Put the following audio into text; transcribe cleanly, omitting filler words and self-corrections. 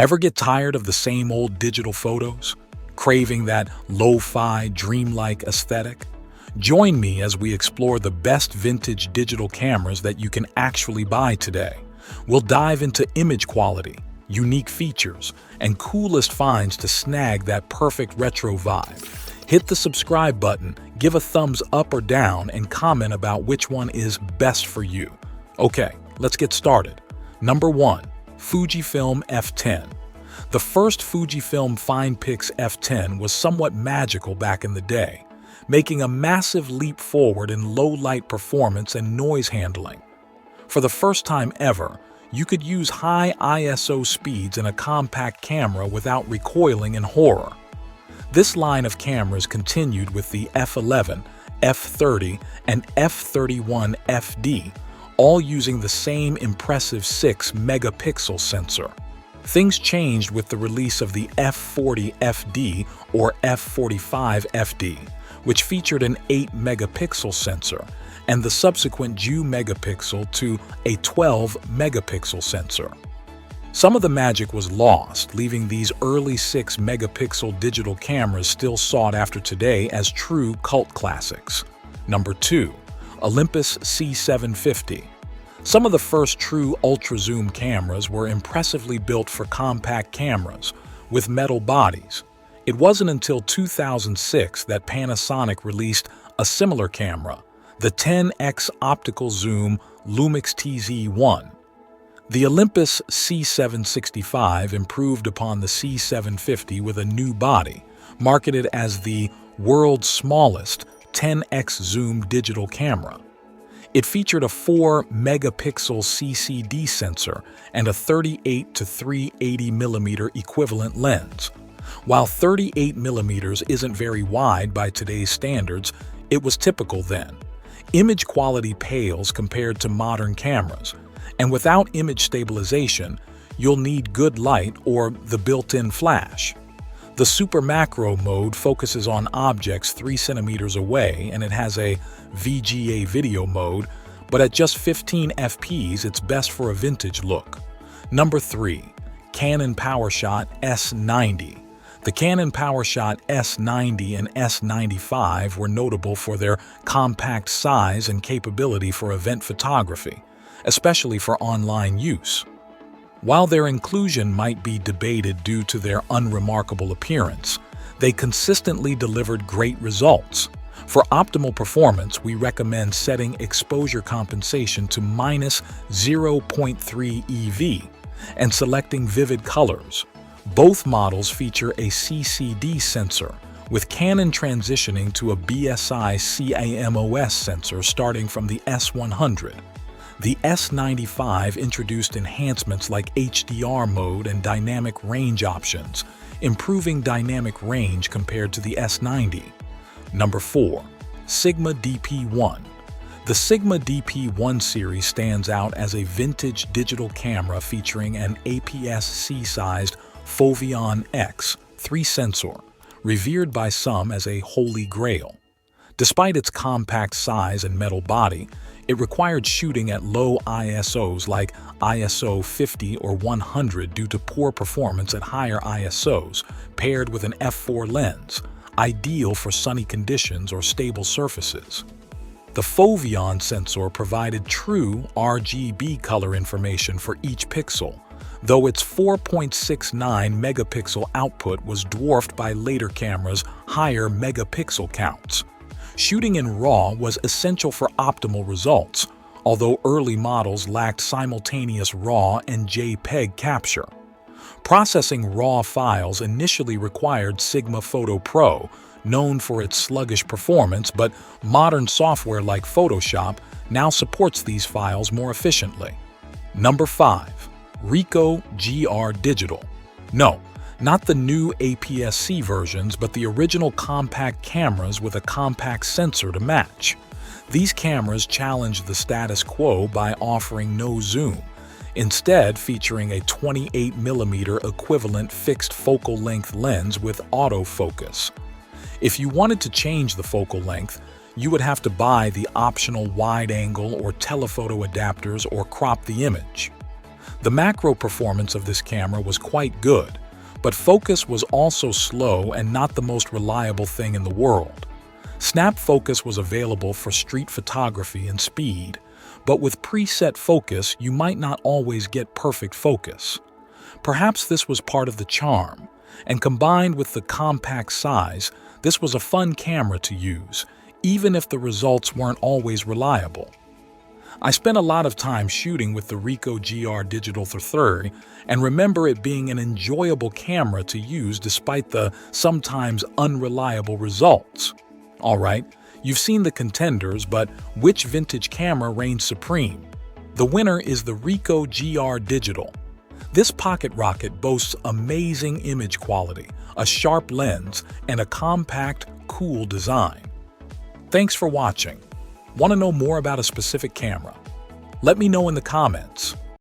Ever get tired of the same old digital photos? Craving that lo-fi, dreamlike aesthetic? Join me as we explore the best vintage digital cameras that you can actually buy today. We'll dive into image quality, unique features, and coolest finds to snag that perfect retro vibe. Hit the subscribe button, give a thumbs up or down, and comment about which one is best for you. Okay, let's get started. Number 1. Fujifilm F10. The first Fujifilm FinePix F10 was somewhat magical back in the day, making a massive leap forward in low-light performance and noise handling. For the first time ever, you could use high ISO speeds in a compact camera without recoiling in horror. This line of cameras continued with the F11, F30, and F31 FD, all using the same impressive 6-megapixel sensor. Things changed with the release of the F40 FD or F45 FD, which featured an 8-megapixel sensor, and the subsequent megapixel to a 12-megapixel sensor. Some of the magic was lost, leaving these early 6-megapixel digital cameras still sought after today as true cult classics. Number 2. Olympus C-750. Some of the first true ultra-zoom cameras were impressively built for compact cameras, with metal bodies. It wasn't until 2006 that Panasonic released a similar camera, the 10x optical zoom Lumix TZ1. The Olympus C-765 improved upon the C-750 with a new body, marketed as the world's smallest 10x zoom digital camera. It featured a 4-megapixel CCD sensor and a 38 to 380mm equivalent lens. While 38mm isn't very wide by today's standards, it was typical then. Image quality pales compared to modern cameras, and without image stabilization, you'll need good light or the built-in flash. The Super Macro mode focuses on objects 3 centimeters away, and it has a VGA video mode, but at just 15 fps it's best for a vintage look. Number 3. Canon Powershot S90. The Canon Powershot S90 and S95 were notable for their compact size and capability for event photography, especially for online use. While their inclusion might be debated due to their unremarkable appearance, they consistently delivered great results. For optimal performance, we recommend setting exposure compensation to -0.3 EV and selecting vivid colors. Both models feature a CCD sensor, with Canon transitioning to a BSI CAMOS sensor starting from the S100. The S95 introduced enhancements like HDR mode and dynamic range options, improving dynamic range compared to the S90. Number 4. Sigma DP1. The Sigma DP1 series stands out as a vintage digital camera featuring an APS-C-sized Foveon X 3 sensor, revered by some as a holy grail. Despite its compact size and metal body, it required shooting at low ISOs like ISO 50 or 100 due to poor performance at higher ISOs, paired with an f4 lens, ideal for sunny conditions or stable surfaces. The Foveon sensor provided true RGB color information for each pixel, though its 4.69 megapixel output was dwarfed by later cameras' higher megapixel counts. Shooting in RAW was essential for optimal results, although early models lacked simultaneous RAW and JPEG capture. Processing RAW files initially required Sigma Photo Pro, known for its sluggish performance, but modern software like Photoshop now supports these files more efficiently. Number 5. Ricoh GR Digital. No, not the new APS-C versions, but the original compact cameras with a compact sensor to match. These cameras challenged the status quo by offering no zoom, instead featuring a 28mm equivalent fixed focal length lens with autofocus. If you wanted to change the focal length, you would have to buy the optional wide-angle or telephoto adapters or crop the image. The macro performance of this camera was quite good, but focus was also slow and not the most reliable thing in the world. Snap focus was available for street photography and speed, but with preset focus, you might not always get perfect focus. Perhaps this was part of the charm, and combined with the compact size, this was a fun camera to use, even if the results weren't always reliable. I spent a lot of time shooting with the Ricoh GR Digital 330 and remember it being an enjoyable camera to use despite the sometimes unreliable results. Alright, you've seen the contenders, but which vintage camera reigns supreme? The winner is the Ricoh GR Digital. This pocket rocket boasts amazing image quality, a sharp lens, and a compact, cool design. Thanks for watching. Want to know more about a specific camera? Let me know in the comments.